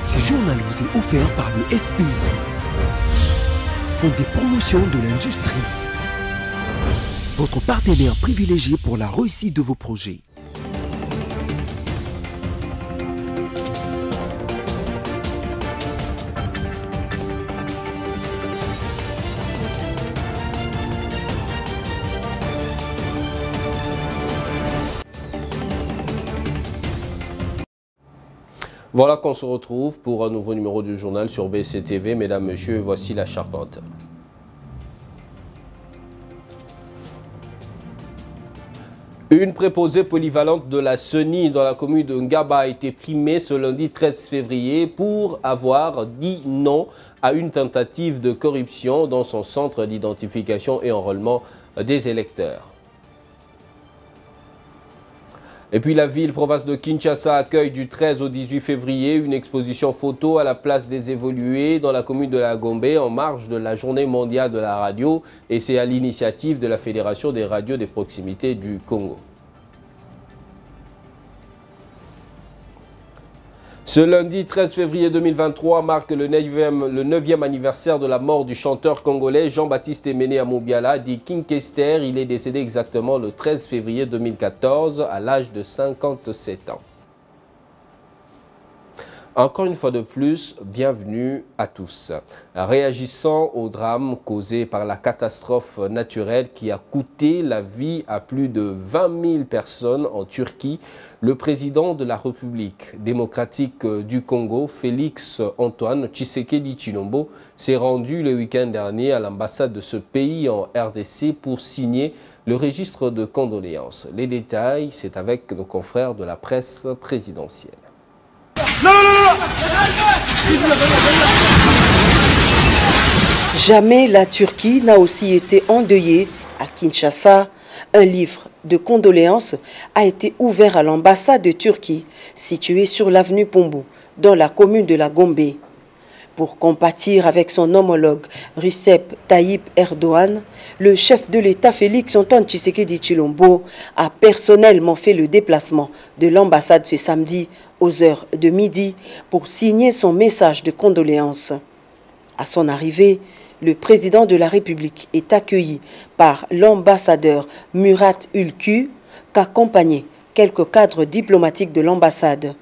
Ce journal vous est offert par le FPI, Fonds des promotions de l'industrie, votre partenaire privilégié pour la réussite de vos projets. Voilà qu'on se retrouve pour un nouveau numéro du journal sur BCTV. Mesdames, Messieurs, voici la charpente. Une préposée polyvalente de la CENI dans la commune de Ngaba a été primée ce lundi 13 février pour avoir dit non à une tentative de corruption dans son centre d'identification et enrôlement des électeurs. Et puis la ville-province de Kinshasa accueille du 13 au 18 février une exposition photo à la place des évolués dans la commune de la Gombe en marge de la journée mondiale de la radio, et c'est à l'initiative de la Fédération des radios des proximités du Congo. Ce lundi 13 février 2023 marque le 9e anniversaire de la mort du chanteur congolais Jean-Baptiste Emene Amobiala, dit King Kester. Il est décédé exactement le 13 février 2014 à l'âge de 57 ans. Encore une fois de plus, bienvenue à tous. Réagissant au drame causé par la catastrophe naturelle qui a coûté la vie à plus de 20 000 personnes en Turquie, le président de la République démocratique du Congo, Félix Antoine Tshisekedi Tshilombo, s'est rendu le week-end dernier à l'ambassade de ce pays en RDC pour signer le registre de condoléances. Les détails, c'est avec nos confrères de la presse présidentielle. Jamais la Turquie n'a aussi été endeuillée. À Kinshasa, un livre de condoléances a été ouvert à l'ambassade de Turquie, située sur l'avenue Pombo, dans la commune de la Gombe. Pour compatir avec son homologue Recep Tayyip Erdogan, le chef de l'État Félix Antoine Tshisekedi Tshilombo a personnellement fait le déplacement de l'ambassade ce samedi aux heures de midi pour signer son message de condoléances. À son arrivée, le président de la République est accueilli par l'ambassadeur Murat Ülkü, qu'accompagnaient quelques cadres diplomatiques de l'ambassade.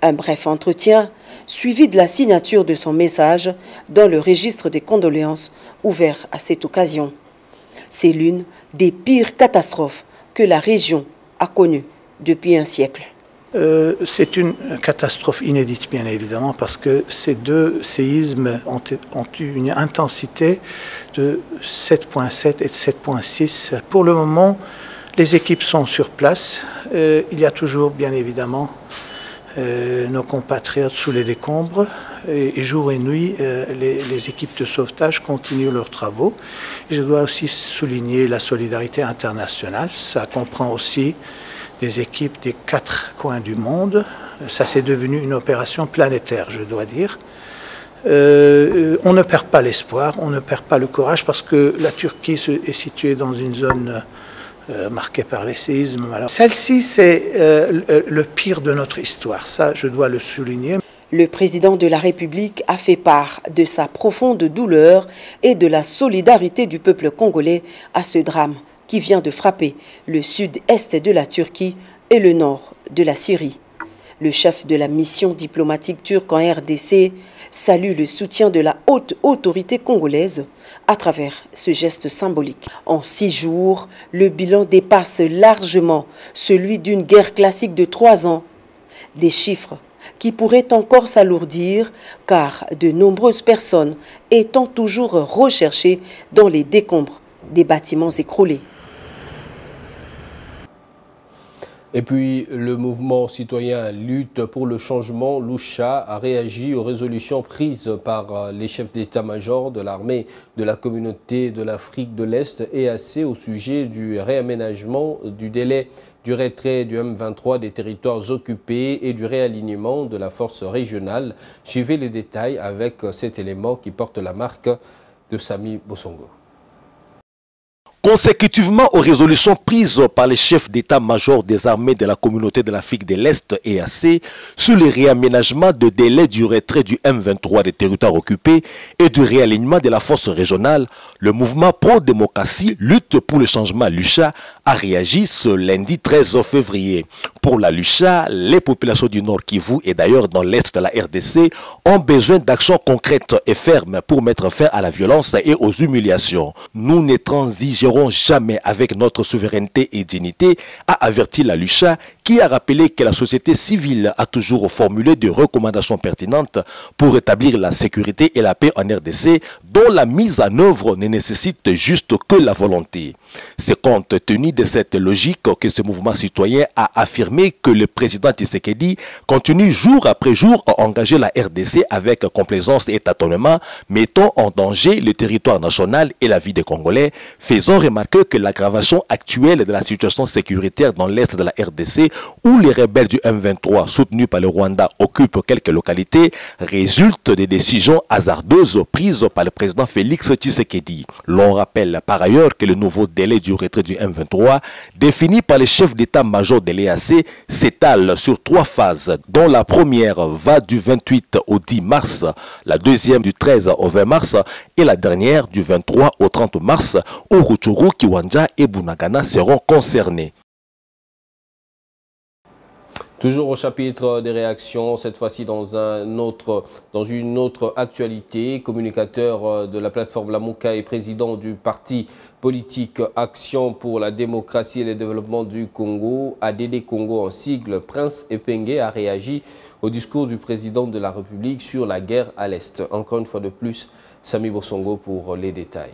Un bref entretien, suivi de la signature de son message dans le registre des condoléances ouvert à cette occasion. C'est l'une des pires catastrophes que la région a connues depuis un siècle. C'est une catastrophe inédite, bien évidemment, parce que ces deux séismes ont eu une intensité de 7,7 et de 7,6. Pour le moment, les équipes sont sur place. Il y a toujours, bien évidemment, nos compatriotes sous les décombres. Et jour et nuit, les équipes de sauvetage continuent leurs travaux. Je dois aussi souligner la solidarité internationale. Ça comprend aussi des équipes des 4 coins du monde. Ça, c'est devenu une opération planétaire, je dois dire. On ne perd pas l'espoir, on ne perd pas le courage, parce que la Turquie est située dans une zone marquée par les séismes. Celle-ci, c'est le pire de notre histoire. Ça, je dois le souligner. Le président de la République a fait part de sa profonde douleur et de la solidarité du peuple congolais à ce drame qui vient de frapper le sud-est de la Turquie et le nord de la Syrie. Le chef de la mission diplomatique turque en RDC salue le soutien de la haute autorité congolaise à travers ce geste symbolique. En 6 jours, le bilan dépasse largement celui d'une guerre classique de 3 ans. Des chiffres qui pourraient encore s'alourdir car de nombreuses personnes étant toujours recherchées dans les décombres des bâtiments écroulés. Et puis, le mouvement citoyen Lutte pour le changement, Lucha, a réagi aux résolutions prises par les chefs d'état-major de l'armée de la communauté de l'Afrique de l'Est, EAC, au sujet du réaménagement du délai du retrait du M23 des territoires occupés et du réalignement de la force régionale. Suivez les détails avec cet élément qui porte la marque de Sami Bosongo. Consécutivement aux résolutions prises par les chefs d'état-major des armées de la communauté de l'Afrique de l'Est EAC sur le réaménagement de délai du retrait du M23 des territoires occupés et du réalignement de la force régionale, le mouvement pro-démocratie Lutte pour le changement Lucha a réagi ce lundi 13 février. Pour la Lucha, les populations du Nord Kivu et d'ailleurs dans l'Est de la RDC ont besoin d'actions concrètes et fermes pour mettre fin à la violence et aux humiliations. Nous ne transigerons jamais avec notre souveraineté et dignité, a averti la Lucha, qui a rappelé que la société civile a toujours formulé des recommandations pertinentes pour rétablir la sécurité et la paix en RDC, dont la mise en œuvre ne nécessite juste que la volonté. C'est compte tenu de cette logique que ce mouvement citoyen a affirmé que le président Tshisekedi continue jour après jour à engager la RDC avec complaisance et tâtonnement, mettant en danger le territoire national et la vie des Congolais, faisant remarquer que l'aggravation actuelle de la situation sécuritaire dans l'Est de la RDC, où les rebelles du M23 soutenus par le Rwanda occupent quelques localités, résulte des décisions hasardeuses prises par le président Félix Tshisekedi. L'on rappelle par ailleurs que le nouveau délai du retrait du M23, défini par les chefs d'état-major de l'EAC, s'étale sur 3 phases, dont la première va du 28 au 10 mars, la deuxième du 13 au 20 mars et la dernière du 23 au 30 mars, où Rutshuru, Kiwanja et Bunagana seront concernés. Toujours au chapitre des réactions, cette fois-ci dans une autre actualité. Communicateur de la plateforme Lamuka et président du parti politique Action pour la démocratie et le développement du Congo, ADD Congo en sigle, Prince Epenge a réagi au discours du président de la République sur la guerre à l'Est. Encore une fois de plus, Sami Bosongo pour les détails.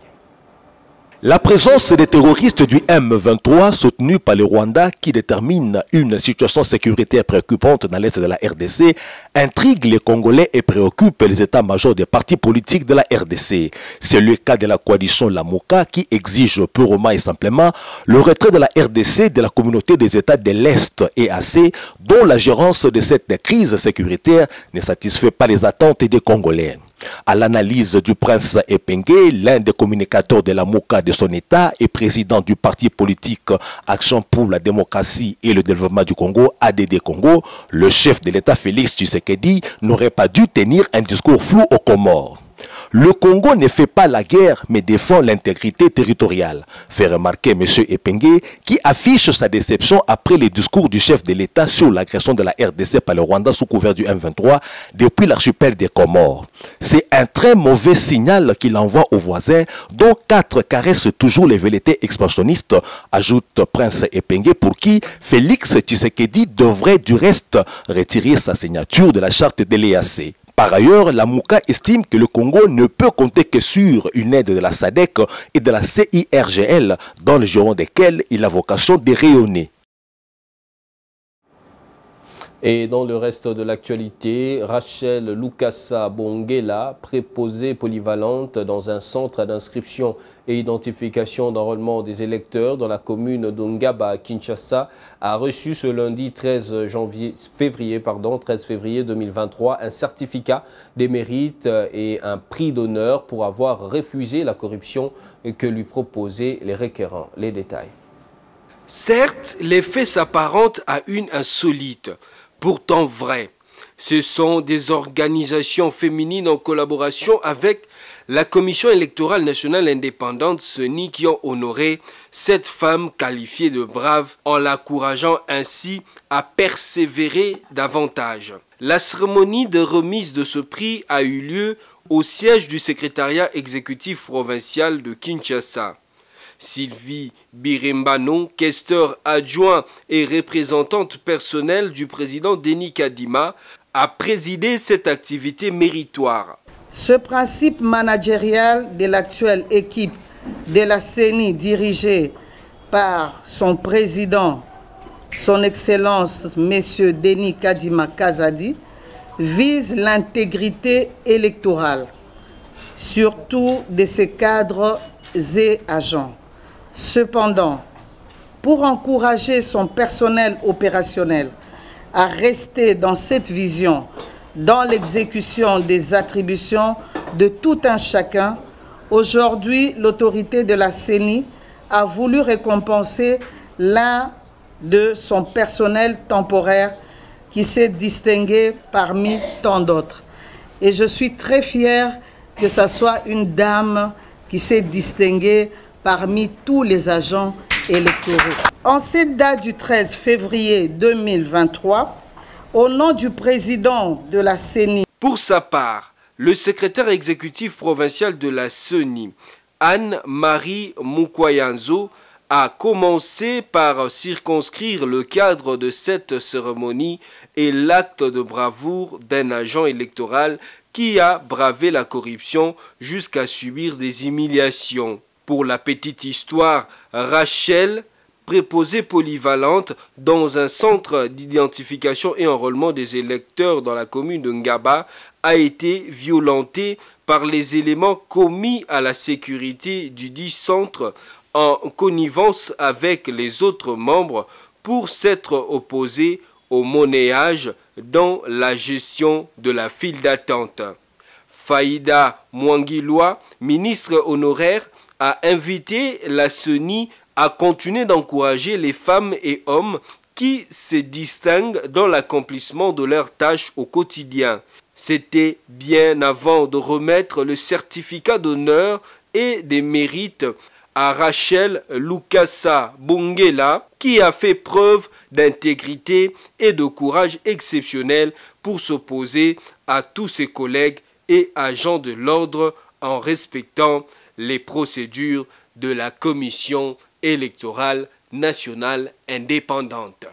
La présence des terroristes du M23 soutenus par le Rwanda qui détermine une situation sécuritaire préoccupante dans l'Est de la RDC intrigue les Congolais et préoccupe les états-majors des partis politiques de la RDC. C'est le cas de la coalition Lamuka qui exige purement et simplement le retrait de la RDC de la communauté des États de l'Est EAC, dont la gérance de cette crise sécuritaire ne satisfait pas les attentes des Congolais. À l'analyse du prince Epenge, l'un des communicateurs de la Lamuka de son État et président du parti politique Action pour la démocratie et le développement du Congo, ADD Congo, le chef de l'État Félix Tshisekedi n'aurait pas dû tenir un discours flou aux Comores. Le Congo ne fait pas la guerre, mais défend l'intégrité territoriale, fait remarquer M. Epenge, qui affiche sa déception après les discours du chef de l'État sur l'agression de la RDC par le Rwanda sous couvert du M23 depuis l'archipel des Comores. C'est un très mauvais signal qu'il envoie aux voisins, dont 4 caressent toujours les velléités expansionnistes, ajoute Prince Epenge, pour qui Félix Tshisekedi devrait du reste retirer sa signature de la charte de l'EAC. Par ailleurs, la Lamuka estime que le Congo ne peut compter que sur une aide de la SADC et de la CIRGL, dans le giron desquels il a vocation de rayonner. Et dans le reste de l'actualité, Rachel Lukasa Bongela, préposée polyvalente dans un centre d'inscription et identification d'enrôlement des électeurs dans la commune d'Ongaba à Kinshasa, a reçu ce lundi 13 février 2023 un certificat des mérites et un prix d'honneur pour avoir refusé la corruption que lui proposaient les requérants. Les détails. Certes, les faits s'apparentent à une insolite. Pourtant vrai, ce sont des organisations féminines en collaboration avec la Commission électorale nationale indépendante CENI qui ont honoré cette femme qualifiée de brave en l'encourageant ainsi à persévérer davantage. La cérémonie de remise de ce prix a eu lieu au siège du secrétariat exécutif provincial de Kinshasa. Sylvie Birembano, questeur adjoint et représentante personnelle du président Denis Kadima, a présidé cette activité méritoire. Ce principe managérial de l'actuelle équipe de la CENI dirigée par son président, son Excellence M. Denis Kadima Kazadi, vise l'intégrité électorale, surtout de ses cadres et agents. Cependant, pour encourager son personnel opérationnel à rester dans cette vision, dans l'exécution des attributions de tout un chacun, aujourd'hui, l'autorité de la CENI a voulu récompenser l'un de son personnel temporaire qui s'est distingué parmi tant d'autres. Et je suis très fière que ce soit une dame qui s'est distinguée parmi tous les agents électoraux. En cette date du 13 février 2023, au nom du président de la CENI. Pour sa part, le secrétaire exécutif provincial de la CENI, Anne-Marie Mukwayanzo, a commencé par circonscrire le cadre de cette cérémonie et l'acte de bravoure d'un agent électoral qui a bravé la corruption jusqu'à subir des humiliations. Pour la petite histoire, Rachel, préposée polyvalente dans un centre d'identification et enrôlement des électeurs dans la commune de Ngaba, a été violentée par les éléments commis à la sécurité du dit centre en connivence avec les autres membres pour s'être opposés au monnayage dans la gestion de la file d'attente. Faïda Mwangiloa, ministre honoraire, a invité la CENI à continuer d'encourager les femmes et hommes qui se distinguent dans l'accomplissement de leurs tâches au quotidien. C'était bien avant de remettre le certificat d'honneur et des mérites à Rachel Lukasa Bongela, qui a fait preuve d'intégrité et de courage exceptionnel pour s'opposer à tous ses collègues et agents de l'ordre en respectant les procédures de la Commission électorale nationale indépendante.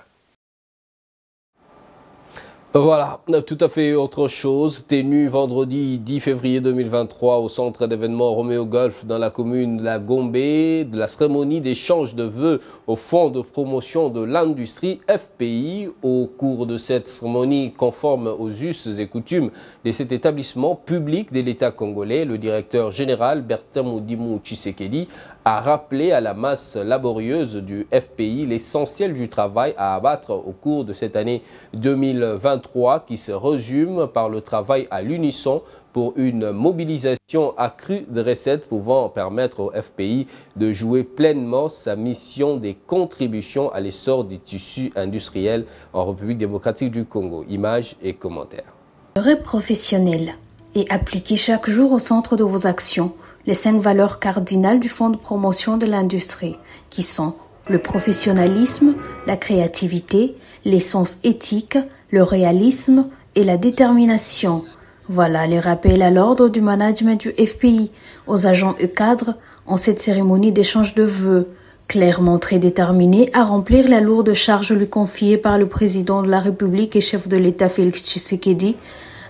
Voilà, tout à fait autre chose. Tenue vendredi 10 février 2023 au centre d'événements Roméo Golf dans la commune de la Gombe, de la cérémonie d'échange de vœux au Fonds de promotion de l'industrie FPI. Au cours de cette cérémonie conforme aux us et coutumes de cet établissement public de l'État congolais, le directeur général Bertin Moudimou Tshisekedi a rappelé à la masse laborieuse du FPI l'essentiel du travail à abattre au cours de cette année 2023 qui se résume par le travail à l'unisson pour une mobilisation accrue de recettes pouvant permettre au FPI de jouer pleinement sa mission des contributions à l'essor des tissus industriels en République démocratique du Congo. Images et commentaires. Rêve professionnel et appliquez chaque jour au centre de vos actions les 5 valeurs cardinales du Fonds de promotion de l'industrie, qui sont le professionnalisme, la créativité, l'essence éthique, le réalisme et la détermination. Voilà les rappels à l'ordre du management du FPI aux agents et cadres en cette cérémonie d'échange de vœux, clairement très déterminé à remplir la lourde charge lui confiée par le président de la République et chef de l'État Félix Tshisekedi,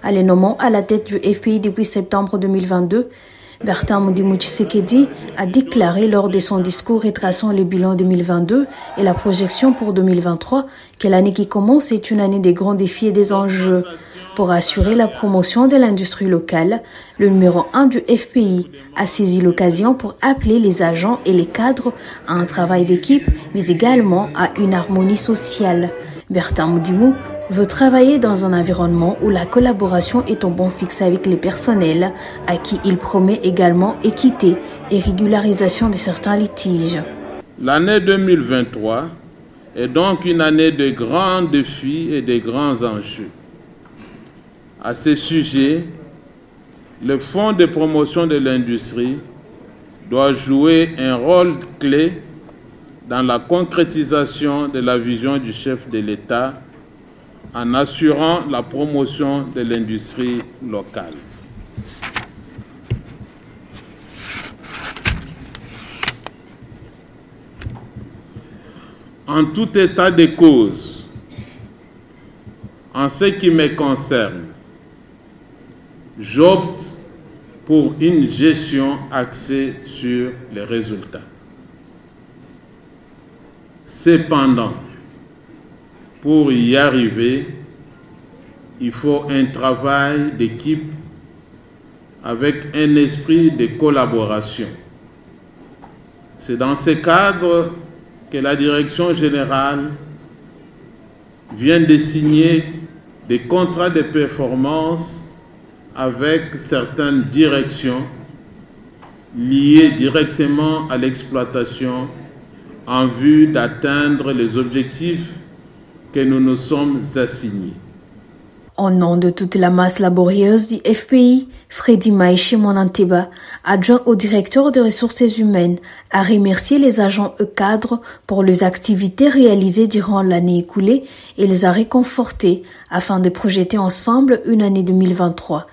en les nommant à la tête du FPI depuis septembre 2022. Bertin Moudimou Tshisekedi a déclaré lors de son discours retraçant le bilan 2022 et la projection pour 2023 que l'année qui commence est une année des grands défis et des enjeux. Pour assurer la promotion de l'industrie locale, le numéro 1 du FPI a saisi l'occasion pour appeler les agents et les cadres à un travail d'équipe, mais également à une harmonie sociale. Bertin Moudimou veut travailler dans un environnement où la collaboration est au bon fixe avec les personnels, à qui il promet également équité et régularisation de certains litiges. L'année 2023 est donc une année de grands défis et de grands enjeux. À ce sujet, le Fonds de promotion de l'industrie doit jouer un rôle clé dans la concrétisation de la vision du chef de l'État en assurant la promotion de l'industrie locale. En tout état de cause, en ce qui me concerne, j'opte pour une gestion axée sur les résultats. Cependant, pour y arriver, il faut un travail d'équipe avec un esprit de collaboration. C'est dans ce cadre que la direction générale vient de signer des contrats de performance avec certaines directions liées directement à l'exploitation en vue d'atteindre les objectifs que nous nous sommes assignés. Au nom de toute la masse laborieuse du FPI, Freddy Maïchi Monanteba, adjoint au directeur des ressources humaines, a remercié les agents cadres pour les activités réalisées durant l'année écoulée et les a réconfortés afin de projeter ensemble une année 2023.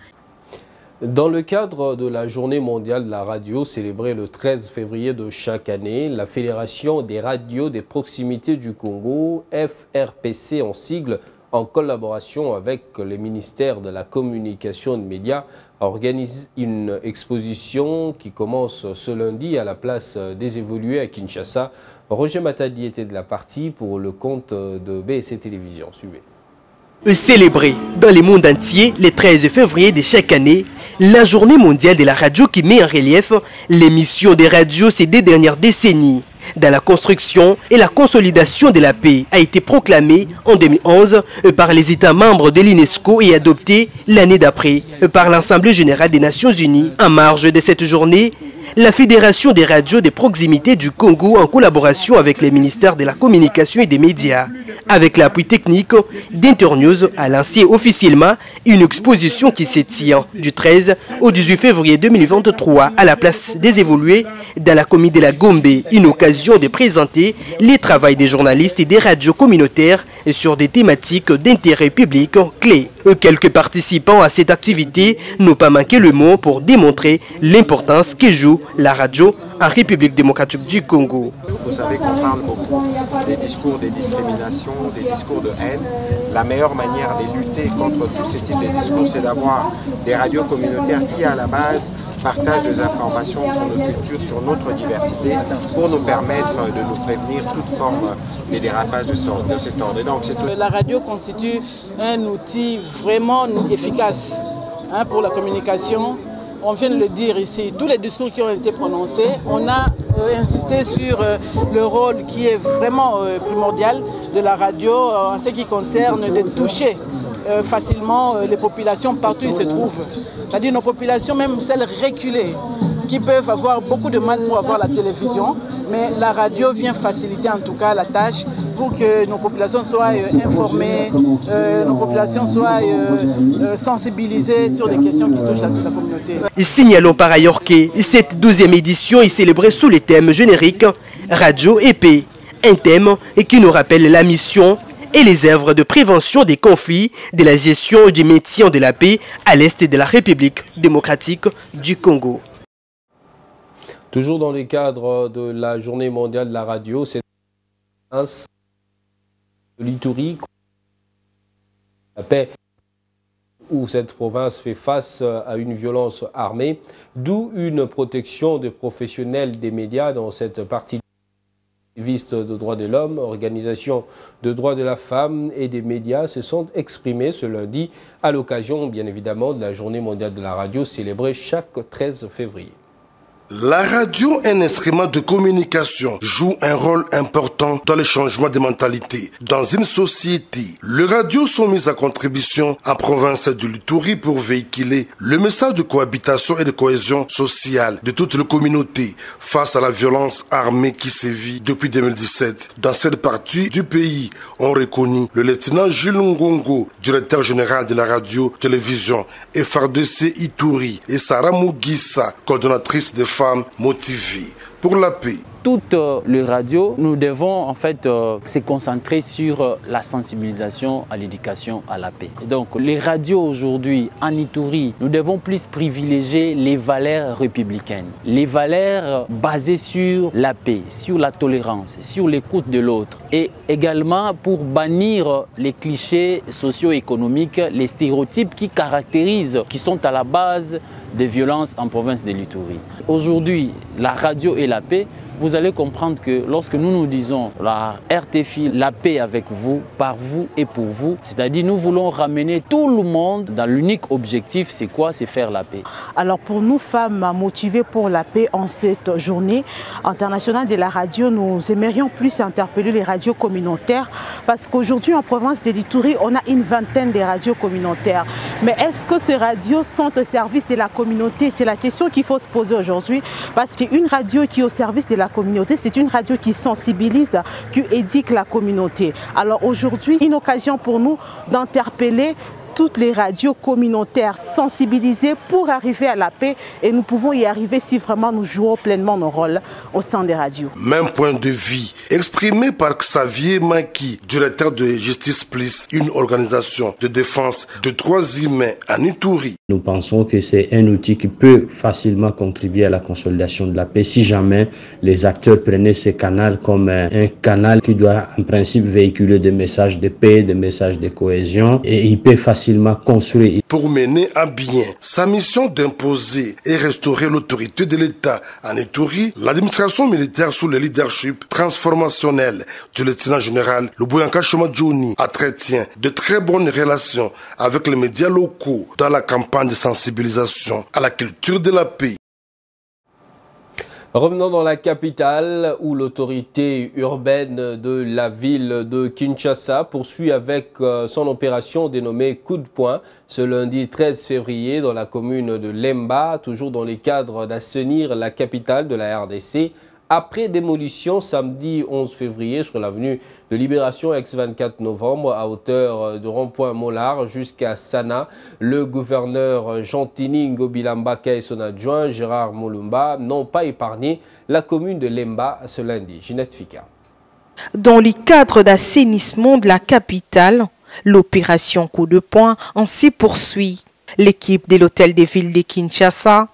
Dans le cadre de la Journée mondiale de la radio célébrée le 13 février de chaque année, la Fédération des radios des proximités du Congo, FRPC en sigle, en collaboration avec le ministère de la Communication et des Médias, organise une exposition qui commence ce lundi à la place des Évolués à Kinshasa. Roger Matadi était de la partie pour le compte de BSC Télévision. Suivez. Célébrée dans le monde entier le 13 février de chaque année, la Journée mondiale de la radio qui met en relief les missions des radios ces 2 dernières décennies dans la construction et la consolidation de la paix a été proclamée en 2011 par les États membres de l'UNESCO et adoptée l'année d'après par l'Assemblée générale des Nations Unies. En marge de cette journée, la Fédération des radios des proximités du Congo, en collaboration avec les ministères de la Communication et des Médias, avec l'appui technique d'Internews, a lancé officiellement une exposition qui se tient du 13 au 18 février 2023 à la place des Évolués dans la commune de la Gombe, une occasion de présenter les travaux des journalistes et des radios communautaires sur des thématiques d'intérêt public clés. Quelques participants à cette activité n'ont pas manqué le mot pour démontrer l'importance que joue la radio en République démocratique du Congo. Vous savez qu'on parle beaucoup des discours de discrimination, des discours de haine. La meilleure manière de lutter contre tous ces types de discours, c'est d'avoir des radios communautaires qui, à la base, partagent des informations sur nos cultures, sur notre diversité, pour nous permettre de nous prévenir toute forme de dérapage de cet ordre. Donc, la radio constitue un outil vraiment efficace pour la communication. On vient de le dire ici, tous les discours qui ont été prononcés, on a insisté sur le rôle qui est vraiment primordial de la radio en ce qui concerne de toucher facilement les populations partout où ils se trouvent. C'est-à-dire nos populations, même celles reculées, qui peuvent avoir beaucoup de mal pour avoir la télévision, mais la radio vient faciliter en tout cas la tâche pour que nos populations soient informées, nos populations soient sensibilisées sur des questions qui touchent la communauté. Signalons par ailleurs que cette 12e édition est célébrée sous le thème générique Radio et paix, un thème qui nous rappelle la mission et les œuvres de prévention des conflits, de la gestion et du maintien de la paix à l'est de la République démocratique du Congo. Toujours dans le cadre de la Journée mondiale de la radio, c'est l'Ituri, la paix, où cette province fait face à une violence armée, d'où une protection des professionnels des médias dans cette partie activistes de droits de l'homme, organisations de droits de la femme et des médias se sont exprimés ce lundi à l'occasion, bien évidemment, de la Journée mondiale de la radio célébrée chaque 13 février. La radio, un instrument de communication, joue un rôle important dans le changement de mentalité. Dans une société, les radios sont mises à contribution en province de l'Ituri pour véhiculer le message de cohabitation et de cohésion sociale de toute la communauté face à la violence armée qui sévit depuis 2017. Dans cette partie du pays, on reconnu le lieutenant Jules Ngongo, directeur général de la radio-télévision FRDC Ituri, et Sarah Mugisa, coordonnatrice des femmes motivées pour la paix. Toutes les radios, nous devons en fait se concentrer sur la sensibilisation à l'éducation à la paix. Et donc les radios aujourd'hui en Ituri, nous devons plus privilégier les valeurs républicaines, les valeurs basées sur la paix, sur la tolérance, sur l'écoute de l'autre, et également pour bannir les clichés socio-économiques, les stéréotypes qui caractérisent, qui sont à la base des violences en province de l'Ituri. Aujourd'hui, la radio et la paix, vous allez comprendre que lorsque nous nous disons la RTFI, la paix avec vous, par vous et pour vous, c'est-à-dire nous voulons ramener tout le monde dans l'unique objectif, c'est quoi? C'est faire la paix. Alors pour nous femmes motivées pour la paix en cette journée internationale de la radio, nous aimerions plus interpeller les radios communautaires parce qu'aujourd'hui en province de l'Ituri, on a une vingtaine de radios communautaires. Mais est-ce que ces radios sont au service de la communauté? C'est la question qu'il faut se poser aujourd'hui. Parce qu'une radio qui est au service de la communauté, c'est une radio qui sensibilise, qui éduque la communauté. Alors aujourd'hui, une occasion pour nous d'interpeller toutes les radios communautaires sensibilisées pour arriver à la paix, et nous pouvons y arriver si vraiment nous jouons pleinement nos rôles au sein des radios. Même point de vue exprimé par Xavier Maki, directeur de Justice Plus, une organisation de défense de droits humains à Ituri. Nous pensons que c'est un outil qui peut facilement contribuer à la consolidation de la paix si jamais les acteurs prenaient ce canal comme un canal qui doit en principe véhiculer des messages de paix, des messages de cohésion, et il peut facilement construire. Pour mener à bien sa mission d'imposer et restaurer l'autorité de l'État en Ituri, l'administration militaire sous le leadership transformationnel du lieutenant général Luboyanka Shomadjouni entretient de très bonnes relations avec les médias locaux dans la campagne de sensibilisation à la culture de la paix. Revenons dans la capitale où l'autorité urbaine de la ville de Kinshasa poursuit avec son opération dénommée Coup de poing ce lundi 13 février dans la commune de Lemba, toujours dans le cadre d'assainir la capitale de la RDC. Après démolition samedi 11 février sur l'avenue de Libération ex-24 novembre à hauteur de rond-point Mollard jusqu'à Sana, le gouverneur Jantini Ngobilambaka et son adjoint Gérard Moulumba n'ont pas épargné la commune de Lemba ce lundi. Ginette Fika. Dans le cadre d'assainissement de la capitale, l'opération Coup de poing en s'y poursuit. L'équipe de l'hôtel de ville de Kinshasa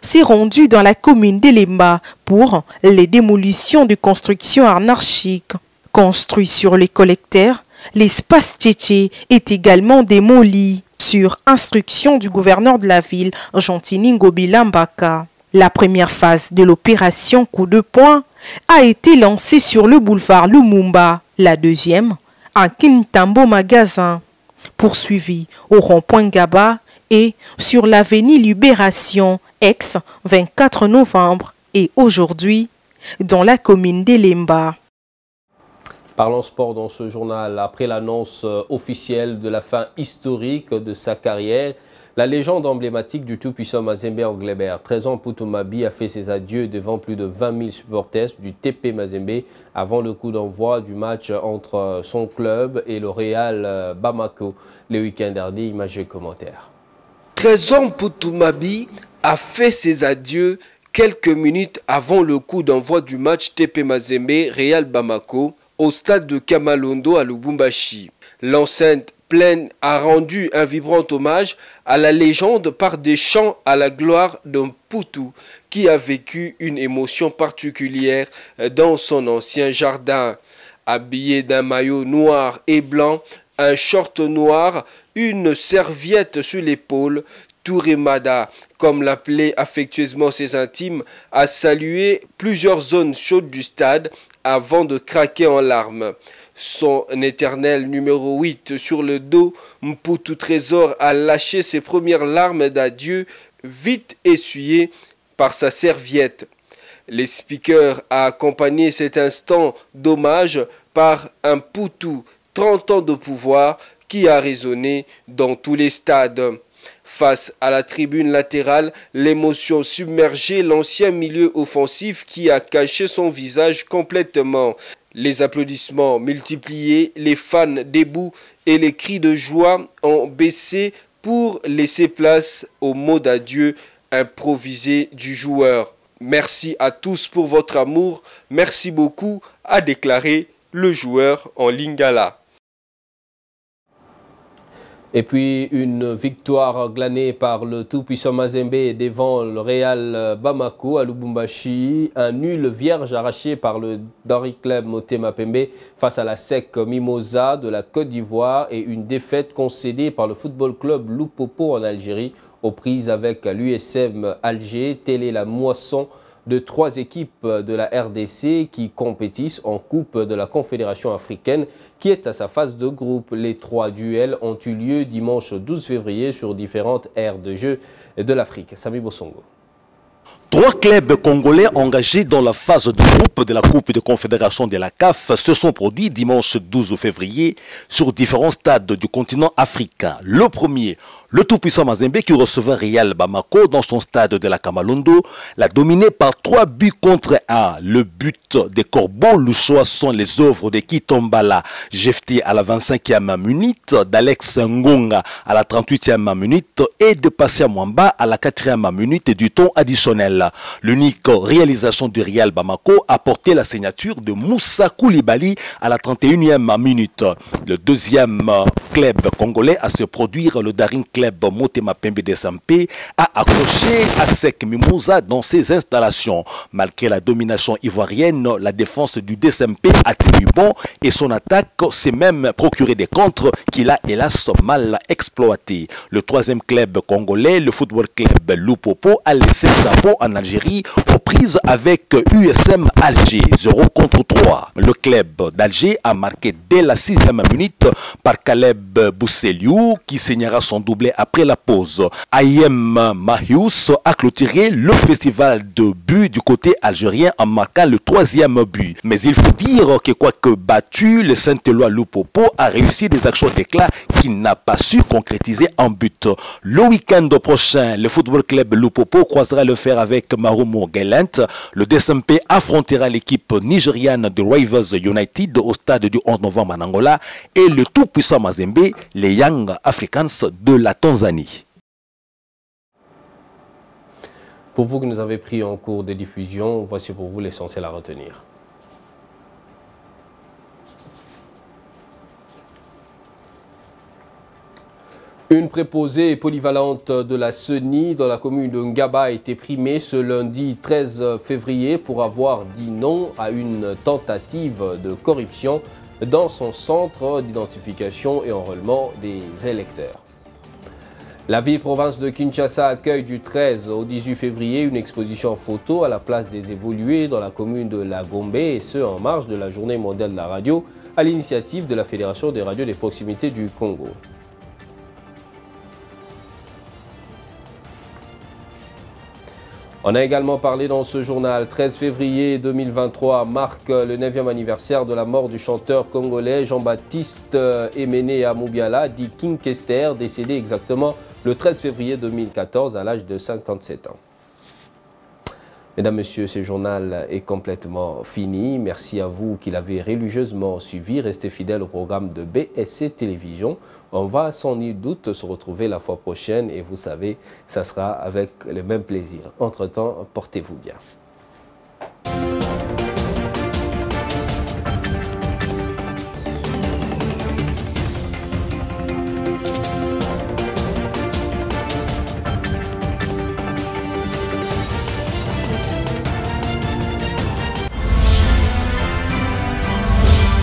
s'est rendue dans la commune de Lemba pour les démolitions de constructions anarchiques. Construit sur les collecteurs, l'espace Tchétché est également démoli sur instruction du gouverneur de la ville, Jantini Ngobilambaka. La première phase de l'opération Coup de poing a été lancée sur le boulevard Lumumba, la deuxième à Kintambo Magasin, poursuivie au rond-point Gaba et sur l'avenue Libération, ex-24 novembre, et aujourd'hui dans la commune de Lemba. Parlons sport dans ce journal. Après l'annonce officielle de la fin historique de sa carrière, la légende emblématique du tout-puissant Mazembe Englebert, 13 ans, Putumabi, a fait ses adieux devant plus de 20 000 supporters du TP Mazembe avant le coup d'envoi du match entre son club et le Real Bamako le week-end dernier. Images et commentaires. 13 ans, Putumabi a fait ses adieux quelques minutes avant le coup d'envoi du match TP Mazembe Real Bamako au stade de Kamalondo à Lubumbashi. L'enceinte pleine a rendu un vibrant hommage à la légende par des chants à la gloire d'un Poutou qui a vécu une émotion particulière dans son ancien jardin. Habillé d'un maillot noir et blanc, un short noir, une serviette sur l'épaule, Touré Mada, comme l'appelaient affectueusement ses intimes, a salué plusieurs zones chaudes du stade avant de craquer en larmes. Son éternel numéro 8 sur le dos, Mputu Trésor a lâché ses premières larmes d'adieu, vite essuyées par sa serviette. Les speakers a accompagné cet instant d'hommage par un Mputu, 30 ans de pouvoir, qui a résonné dans tous les stades. Face à la tribune latérale, l'émotion submergeait l'ancien milieu offensif qui a caché son visage complètement. Les applaudissements multipliés, les fans debout et les cris de joie ont baissé pour laisser place aux mots d'adieu improvisés du joueur. Merci à tous pour votre amour, merci beaucoup, a déclaré le joueur en lingala. Et puis une victoire glanée par le tout-puissant Mazembe devant le Real Bamako à Lubumbashi. Un nul vierge arraché par le Dari Club Motema Pembe face à la SEC Mimosa de la Côte d'Ivoire et une défaite concédée par le Football Club Lupopo en Algérie aux prises avec l'USM Alger. Telle est la moisson de 3 équipes de la RDC qui compétissent en Coupe de la Confédération africaine qui est à sa phase de groupe. Les 3 duels ont eu lieu dimanche 12 février sur différentes aires de jeu de l'Afrique. Sami Bosongo. 3 clubs congolais engagés dans la phase de groupe de la Coupe de Confédération de la CAF se sont produits dimanche 12 février sur différents stades du continent africain. Le premier, Le tout-puissant Mazembe qui recevait Real Bamako dans son stade de la Kamalondo l'a dominé par 3 buts contre 1. Le but des Corbeaux Louchois sont les œuvres de Kitombala Jefté à la 25e minute, d'Alex Ngonga à la 38e minute et de Passia Mwamba à la 4e minute du temps additionnel. L'unique réalisation du Real Bamako a porté la signature de Moussa Koulibaly à la 31e minute. Le deuxième club congolais à se produire, le Daring Club Motema Pembe Desampe, a accroché ASEC Mimouza dans ses installations. Malgré la domination ivoirienne, la défense du Desampe a tenu bon et son attaque s'est même procuré des contres qu'il a hélas mal exploité. Le troisième club congolais, le Football Club Lupopo, a laissé sa peau en Algérie aux prises avec USM Alger, 0-3. Le club d'Alger a marqué dès la 6e minute par Caleb Bousseliou qui signera son doublé après la pause. Ayem Mahious a clôturé le festival de buts du côté algérien en marquant le 3e but. Mais il faut dire que quoique battu, le Saint-Éloi Lupopo a réussi des actions d'éclat qu'il n'a pas su concrétiser en but. Le week-end prochain, le Football Club Lupopo croisera le fer avec Marumo Gallant. Le DSMP affrontera l'équipe nigériane de Rivers United au stade du 11 novembre en Angola et le tout-puissant Mazembe, les Young Africans de la Tanzanie. Pour vous que nous avez pris en cours de diffusion, voici pour vous l'essentiel à retenir. Une préposée polyvalente de la CENI dans la commune de Ngaba a été primée ce lundi 13 février pour avoir dit non à une tentative de corruption dans son centre d'identification et enrôlement des électeurs. La ville-province de Kinshasa accueille du 13 au 18 février une exposition photo à la place des évolués dans la commune de La Gombe, et ce en marge de la journée mondiale de la radio à l'initiative de la Fédération des radios des proximités du Congo. On a également parlé dans ce journal, 13 février 2023 marque le 9e anniversaire de la mort du chanteur congolais Jean-Baptiste Emene Amoubiala, dit King Kester, décédé exactement le 13 février 2014 à l'âge de 57 ans. Mesdames, Messieurs, ce journal est complètement fini. Merci à vous qui l'avez religieusement suivi. Restez fidèles au programme de BSC Télévision. On va sans nul doute se retrouver la fois prochaine et vous savez, ça sera avec le même plaisir. Entre-temps, portez-vous bien.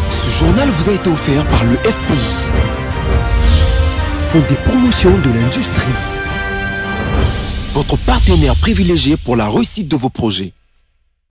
Ce journal vous a été offert par le FPI. Fonds des promotions de l'industrie. Votre partenaire privilégié pour la réussite de vos projets.